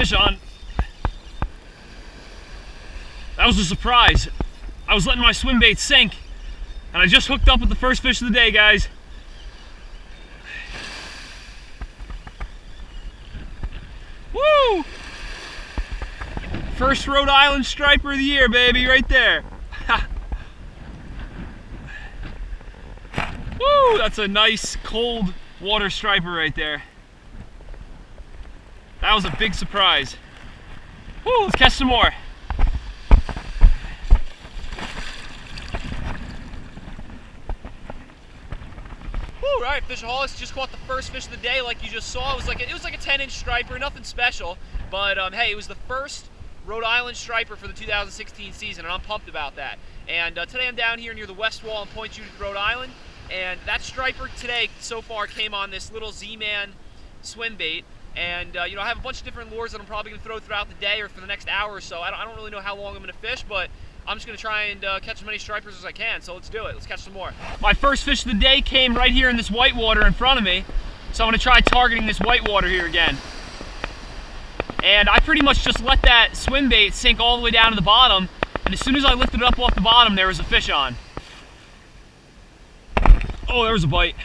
fish on. That was a surprise. I was letting my swim bait sink, and I just hooked up with the first fish of the day, guys. Woo! First Rhode Island striper of the year, baby, right there. Woo! That's a nice cold water striper right there. That was a big surprise. Woo! Let's catch some more. All right, fishaholics, just caught the first fish of the day. Like you just saw, it was like a 10-inch striper, nothing special. But hey, it was the first Rhode Island striper for the 2016 season, and I'm pumped about that. And today I'm down here near the West Wall in Point Judith, Rhode Island, and that striper today so far came on this little Z-Man swim bait. And you know, I have a bunch of different lures that I'm probably going to throw throughout the day or for the next hour or so. I don't really know how long I'm going to fish, but I'm just going to try and catch as many stripers as I can, so let's do it. Let's catch some more. My first fish of the day came right here in this whitewater in front of me, so I'm going to try targeting this whitewater here again. And I pretty much just let that swim bait sink all the way down to the bottom, and as soon as I lifted it up off the bottom, there was a fish on. Oh, there was a bite.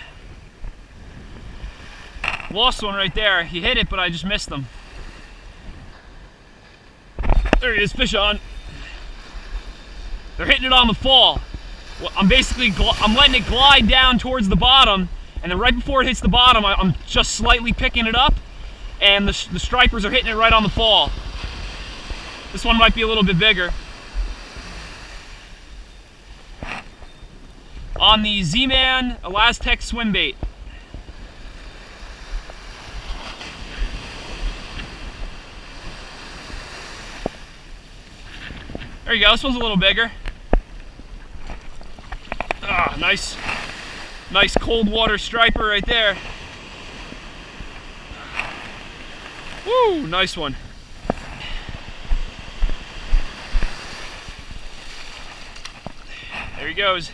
Lost one right there. He hit it, but I just missed him. There he is, fish on. They're hitting it on the fall. Well, I'm letting it glide down towards the bottom, and then right before it hits the bottom, I'm just slightly picking it up, and the stripers are hitting it right on the fall. This one might be a little bit bigger. On the Z-Man Elastec swim bait. There you go, this one's a little bigger. Ah, nice cold water striper right there. Woo, nice one. There he goes.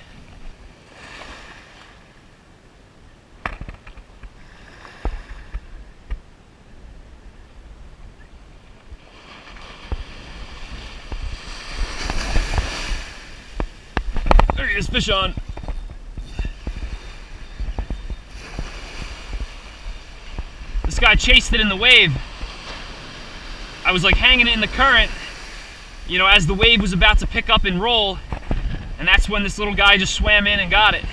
There he is, fish on. This guy chased it in the wave. I was like hanging it in the current, you know, as the wave was about to pick up and roll, and that's when this little guy just swam in and got it.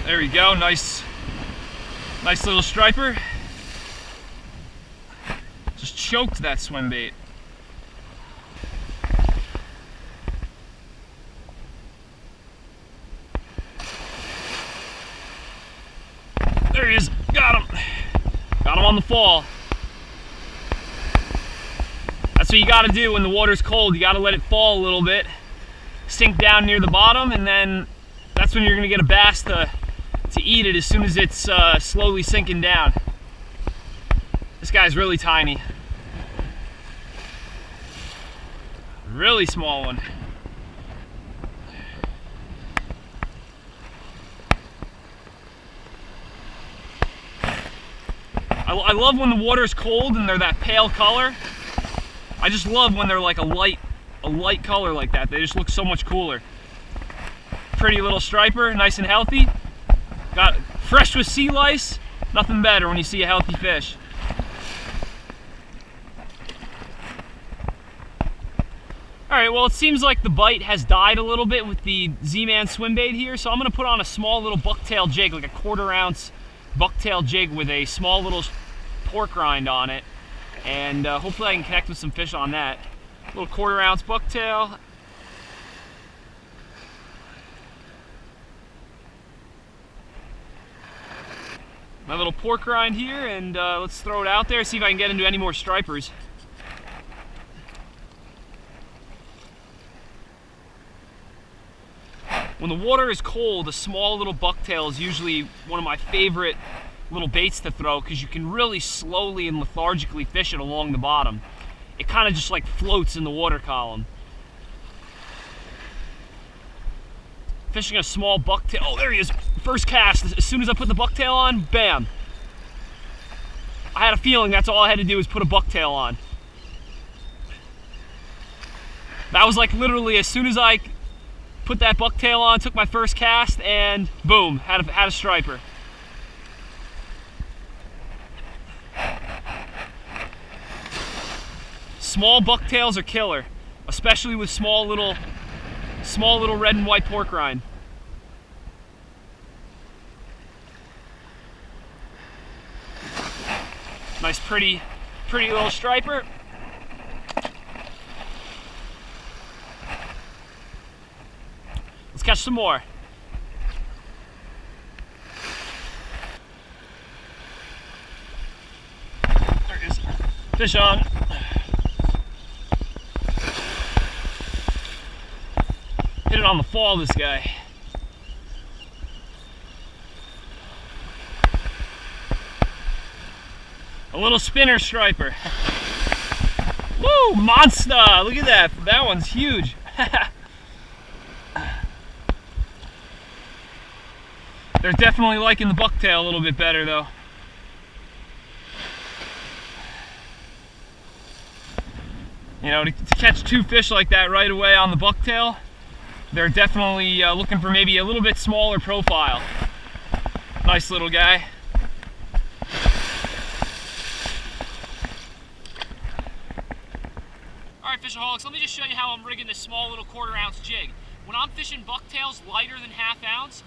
There we go, nice little striper. Just choked that swim bait. There he is, got him. Got him on the fall. That's what you gotta do when the water's cold. You gotta let it fall a little bit, sink down near the bottom, and then that's when you're gonna get a bass to eat it as soon as it's slowly sinking down. This guy's really tiny. Really small one. I love when the water's cold and they're that pale color. I just love when they're like a light color like that. They just look so much cooler. Pretty little striper, nice and healthy. Got fresh with sea lice. Nothing better when you see a healthy fish. Alright, well, it seems like the bite has died a little bit with the Z-Man swim bait here, so I'm going to put on a small little bucktail jig, like a 1/4 ounce bucktail jig with a small little pork rind on it, and hopefully I can connect with some fish on that. Little 1/4 ounce bucktail. My little pork rind here, and let's throw it out there, see if I can get into any more stripers. When the water is cold, a small little bucktail is usually one of my favorite little baits to throw, because you can really slowly and lethargically fish it along the bottom. It kind of just like floats in the water column. Fishing a small bucktail. Oh, there he is. First cast. As soon as I put the bucktail on, bam. I had a feeling that's all I had to do was put a bucktail on. That was like literally as soon as I put that bucktail on, took my first cast, and boom, had a striper. Small bucktails are killer, especially with small little red and white pork rind. Nice, pretty little striper. Let's catch some more. There it is. Fish on. Hit it on the fall, this guy. A little spinner striper. Woo, monster! Look at that. That one's huge. They're definitely liking the bucktail a little bit better, though. You know, to catch two fish like that right away on the bucktail, they're definitely looking for maybe a little bit smaller profile. Nice little guy. Alright, Fishaholics, let me just show you how I'm rigging this small little 1/4 ounce jig. When I'm fishing bucktails lighter than 1/2 ounce,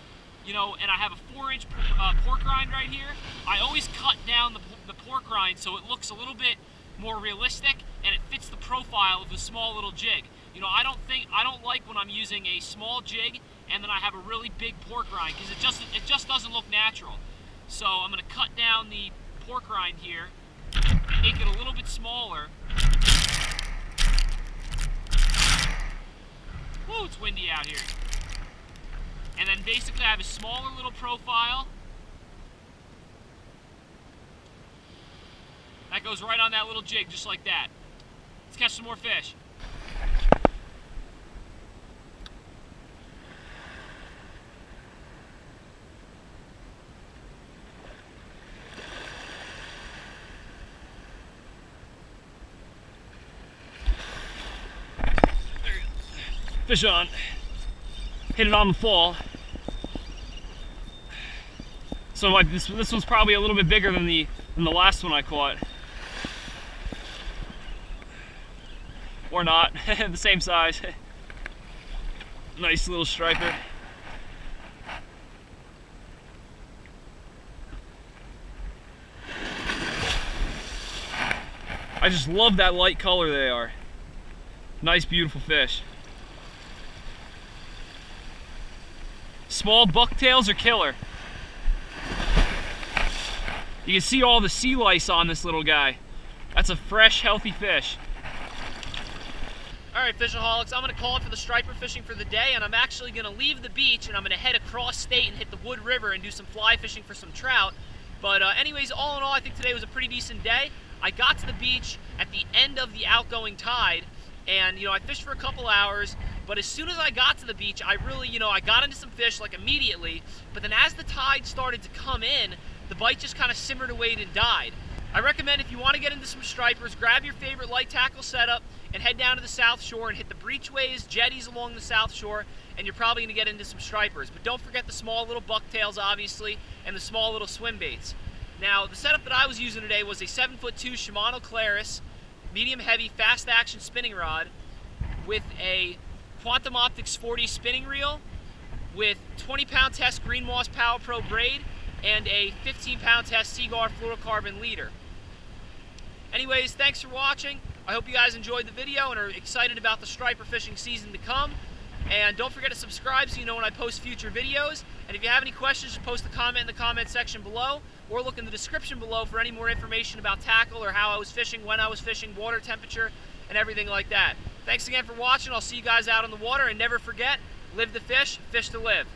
you know, and I have a 4-inch pork rind right here, I always cut down the pork rind so it looks a little bit more realistic and it fits the profile of the small little jig. You know, I don't like when I'm using a small jig and then I have a really big pork rind, because it just doesn't look natural. So I'm going to cut down the pork rind here, make it a little bit smaller. Woo, it's windy out here. And then basically I have a smaller little profile. That goes right on that little jig, just like that. Let's catch some more fish. Fish on. Hit it on the fall. So like this one's probably a little bit bigger than the last one I caught. Or not, the same size. Nice little striper. I just love that light color they are. Nice, beautiful fish. Small bucktails are killer. You can see all the sea lice on this little guy. That's a fresh, healthy fish. Alright, Fishaholics, I'm going to call it for the striper fishing for the day, and I'm actually going to leave the beach and I'm going to head across state and hit the Wood River and do some fly fishing for some trout. But anyways, all in all, I think today was a pretty decent day. I got to the beach at the end of the outgoing tide, and you know, I fished for a couple hours, but as soon as I got to the beach, I really, you know, I got into some fish like immediately, but then as the tide started to come in, the bite just kind of simmered away and died. I recommend if you want to get into some stripers, grab your favorite light tackle setup and head down to the South Shore and hit the breachways, jetties along the South Shore, and you're probably going to get into some stripers. But don't forget the small little bucktails, obviously, and the small little swim baits. Now, the setup that I was using today was a 7'2" Shimano Clarus, medium heavy, fast action spinning rod with a Quantum Optix 40 spinning reel with 20-pound test Green Moss Power Pro braid and a 15-pound test Seaguar Fluorocarbon leader. Anyways, thanks for watching. I hope you guys enjoyed the video and are excited about the striper fishing season to come. And don't forget to subscribe so you know when I post future videos. And if you have any questions, just post a comment in the comment section below, or look in the description below for any more information about tackle or how I was fishing, when I was fishing, water temperature, and everything like that. Thanks again for watching. I'll see you guys out on the water, and never forget, live to fish, fish to live.